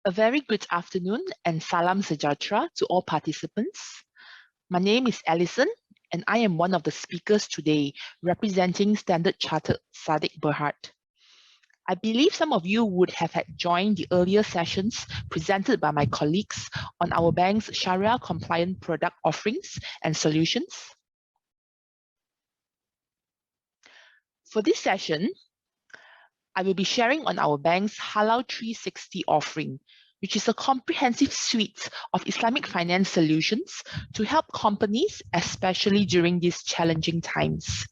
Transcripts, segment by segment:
A very good afternoon and salam sejahtera to all participants. My name is Alison and I am one of the speakers today representing Standard Chartered Sadiq Berhad. I believe some of you would have had joined the earlier sessions presented by my colleagues on our bank's Sharia compliant product offerings and solutions. For this session, I will be sharing on our bank's Halal 360 offering, which is a comprehensive suite of Islamic finance solutions to help companies, especially during these challenging times.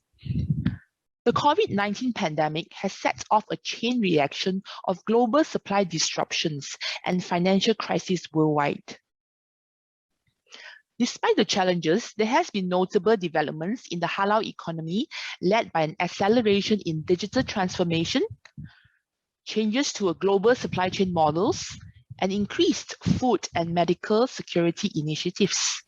The COVID-19 pandemic has set off a chain reaction of global supply disruptions and financial crises worldwide. Despite the challenges, there has been notable developments in the halal economy led by an acceleration in digital transformation, changes to global supply chain models, and increased food and medical security initiatives.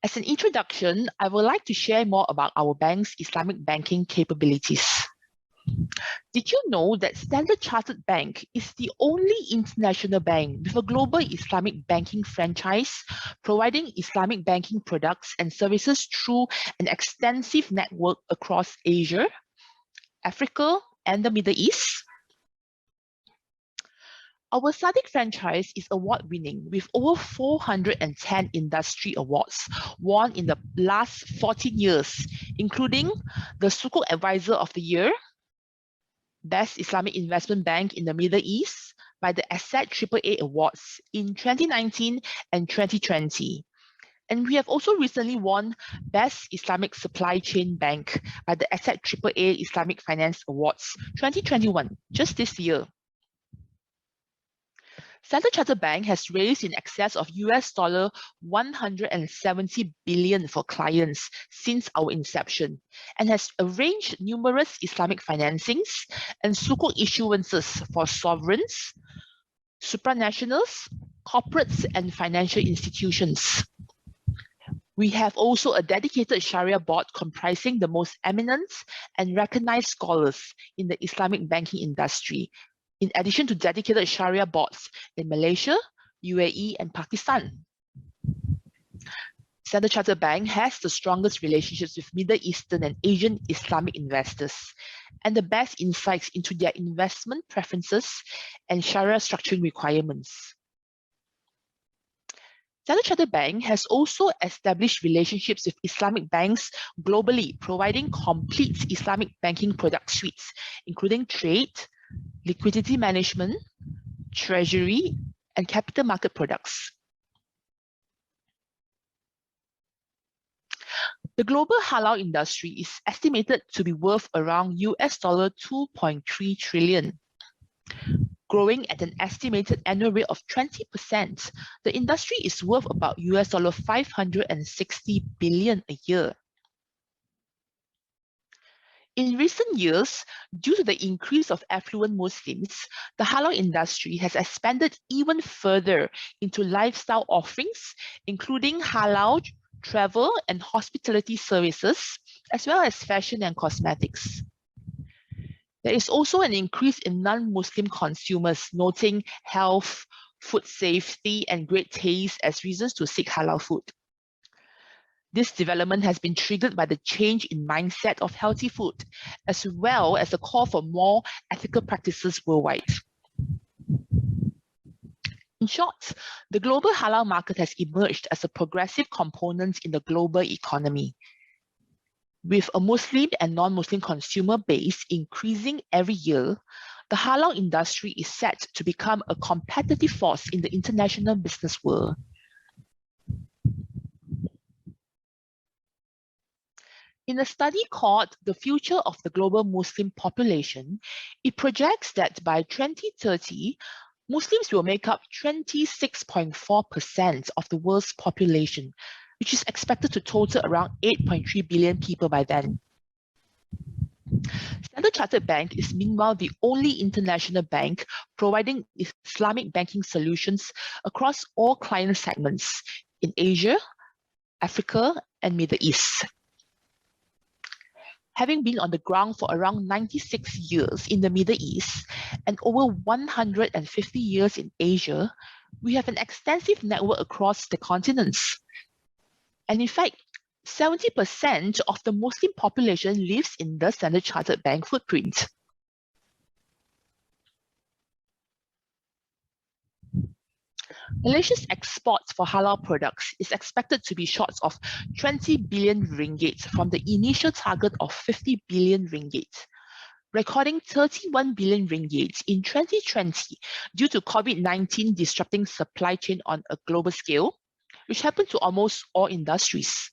As an introduction, I would like to share more about our bank's Islamic banking capabilities. Did you know that Standard Chartered Bank is the only international bank with a global Islamic banking franchise, providing Islamic banking products and services through an extensive network across Asia, Africa, and the Middle East? Our Sadiq franchise is award-winning with over 410 industry awards won in the last 14 years, including the Sukuk Advisor of the Year, Best Islamic Investment Bank in the Middle East by the Asset AAA Awards in 2019 and 2020. And we have also recently won Best Islamic Supply Chain Bank by the Asset AAA Islamic Finance Awards 2021, just this year. Standard Chartered Bank has raised in excess of $170 billion for clients since our inception and has arranged numerous Islamic financings and sukuk issuances for sovereigns, supranationals, corporates, and financial institutions. We have also a dedicated Sharia board comprising the most eminent and recognized scholars in the Islamic banking industry, in addition to dedicated Sharia boards in Malaysia, UAE, and Pakistan. Standard Chartered Bank has the strongest relationships with Middle Eastern and Asian Islamic investors and the best insights into their investment preferences and Sharia structuring requirements. Standard Chartered Bank has also established relationships with Islamic banks globally, providing complete Islamic banking product suites, including trade, liquidity management, treasury, and capital market products. The global halal industry is estimated to be worth around $2.3 trillion. Growing at an estimated annual rate of 20%, the industry is worth about $560 billion a year. In recent years, due to the increase of affluent Muslims, the halal industry has expanded even further into lifestyle offerings, including halal travel and hospitality services, as well as fashion and cosmetics. There is also an increase in non-Muslim consumers noting health, food safety, and great taste as reasons to seek halal food. This development has been triggered by the change in mindset of healthy food, as well as the call for more ethical practices worldwide. In short, the global halal market has emerged as a progressive component in the global economy. With a Muslim and non-Muslim consumer base increasing every year, the halal industry is set to become a competitive force in the international business world. In a study called The Future of the Global Muslim Population, it projects that by 2030, Muslims will make up 26.4% of the world's population, which is expected to total around 8.3 billion people by then. Standard Chartered Bank is meanwhile the only international bank providing Islamic banking solutions across all client segments in Asia, Africa, and Middle East. Having been on the ground for around 96 years in the Middle East and over 150 years in Asia, we have an extensive network across the continents. And in fact, 70% of the Muslim population lives in the Standard Chartered Bank footprint. Malaysia's exports for halal products is expected to be short of 20 billion ringgit from the initial target of 50 billion ringgit, recording 31 billion ringgit in 2020 due to COVID-19 disrupting supply chain on a global scale, which happened to almost all industries.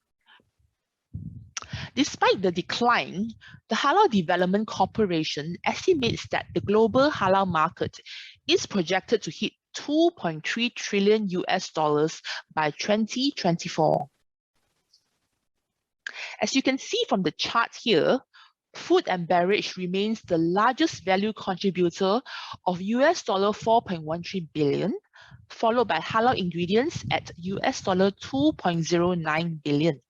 Despite the decline, the Halal Development Corporation estimates that the global halal market is projected to hit $2.3 trillion by 2024. As you can see from the chart here, food and beverage remains the largest value contributor of $4.13 billion, followed by halal ingredients at $2.09 billion.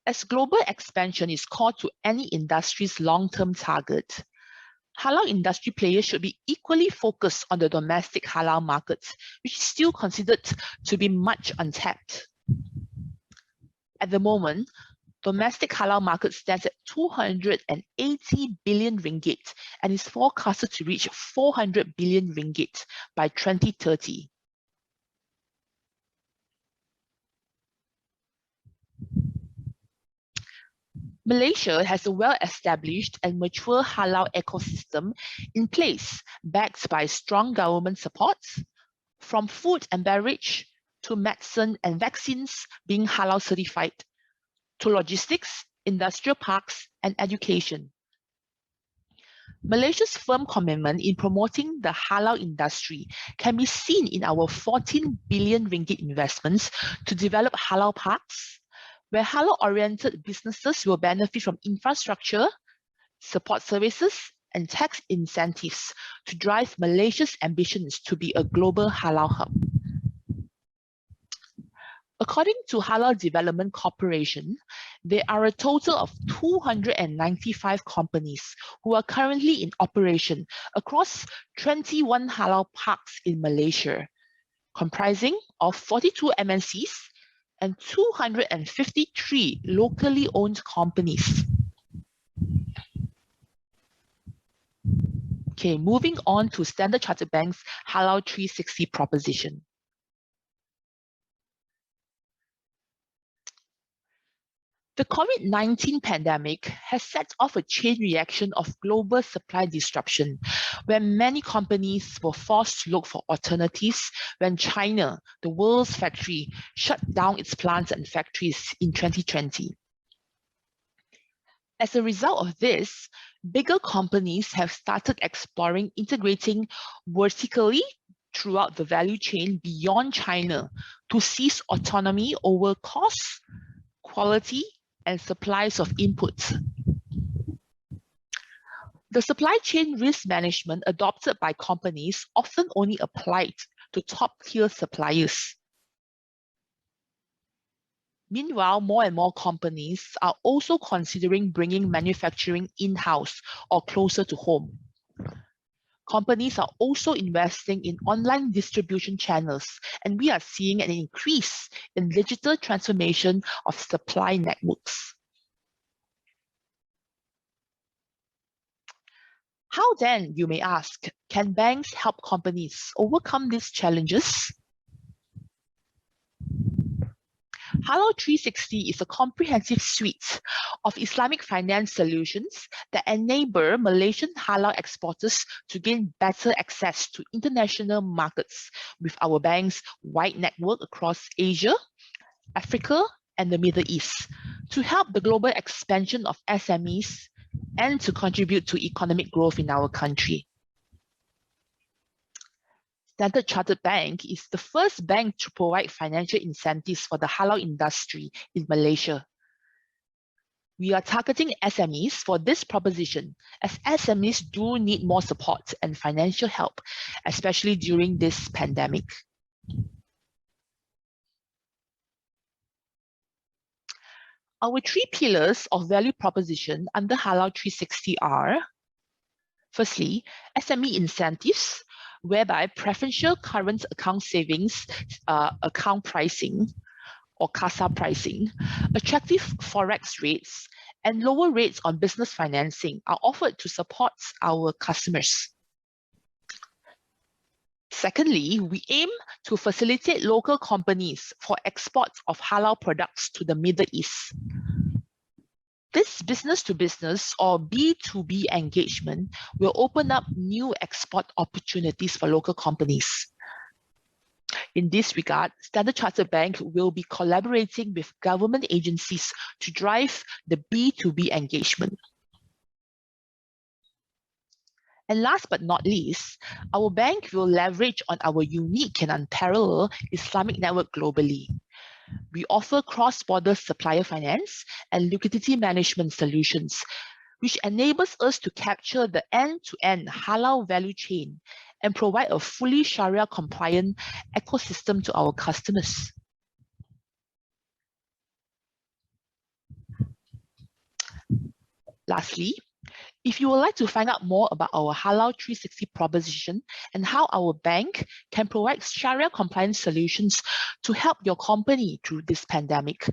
As global expansion is core to any industry's long-term target, halal industry players should be equally focused on the domestic halal markets, which is still considered to be much untapped. At the moment, domestic halal market stands at 280 billion ringgit and is forecasted to reach 400 billion ringgit by 2030. Malaysia has a well-established and mature halal ecosystem in place, backed by strong government support, from food and beverage to medicine and vaccines being halal certified, to logistics, industrial parks, and education. Malaysia's firm commitment in promoting the halal industry can be seen in our 14 billion ringgit investments to develop halal parks, where halal-oriented businesses will benefit from infrastructure, support services, and tax incentives to drive Malaysia's ambitions to be a global halal hub. According to Halal Development Corporation, there are a total of 295 companies who are currently in operation across 21 halal parks in Malaysia, comprising of 42 MNCs and 253 locally owned companies. Okay, moving on to Standard Chartered Bank's Halal 360 proposition. The COVID-19 pandemic has set off a chain reaction of global supply disruption, where many companies were forced to look for alternatives when China, the world's factory, shut down its plants and factories in 2020. As a result of this, bigger companies have started exploring integrating vertically throughout the value chain beyond China to seize autonomy over costs, quality, and supplies of inputs. The supply chain risk management adopted by companies often only applied to top-tier suppliers. Meanwhile, more and more companies are also considering bringing manufacturing in-house or closer to home. Companies are also investing in online distribution channels, and we are seeing an increase in digital transformation of supply networks. How then, you may ask, can banks help companies overcome these challenges? Halal 360 is a comprehensive suite of Islamic finance solutions that enable Malaysian halal exporters to gain better access to international markets with our bank's wide network across Asia, Africa, and the Middle East to help the global expansion of SMEs and to contribute to economic growth in our country. Standard Chartered Bank is the first bank to provide financial incentives for the halal industry in Malaysia. We are targeting SMEs for this proposition, as SMEs do need more support and financial help, especially during this pandemic. Our three pillars of value proposition under Halal 360 are, firstly, SME incentives, whereby preferential current account savings account pricing or CASA pricing, attractive forex rates, and lower rates on business financing are offered to support our customers. Secondly, we aim to facilitate local companies for export of halal products to the Middle East. This business-to-business or B2B engagement will open up new export opportunities for local companies. In this regard, Standard Chartered Bank will be collaborating with government agencies to drive the B2B engagement. And last but not least, our bank will leverage on our unique and unparalleled Islamic network globally. We offer cross-border supplier finance and liquidity management solutions, which enables us to capture the end-to-end halal value chain and provide a fully Sharia-compliant ecosystem to our customers. Lastly, if you would like to find out more about our Halal 360 proposition and how our bank can provide Sharia-compliant solutions to help your company through this pandemic,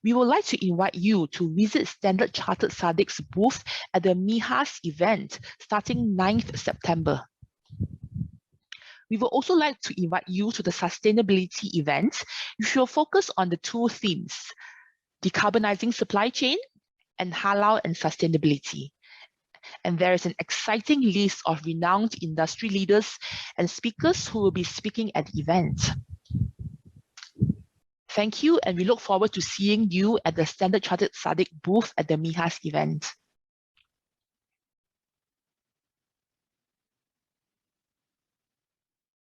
we would like to invite you to visit Standard Chartered SADC's booth at the MIHAS event starting 9th September. We would also like to invite you to the sustainability event, which will focus on the two themes, decarbonizing supply chain and halal and sustainability. And there is an exciting list of renowned industry leaders and speakers who will be speaking at the event. Thank you, and we look forward to seeing you at the Standard Chartered SADC booth at the MIHAS event.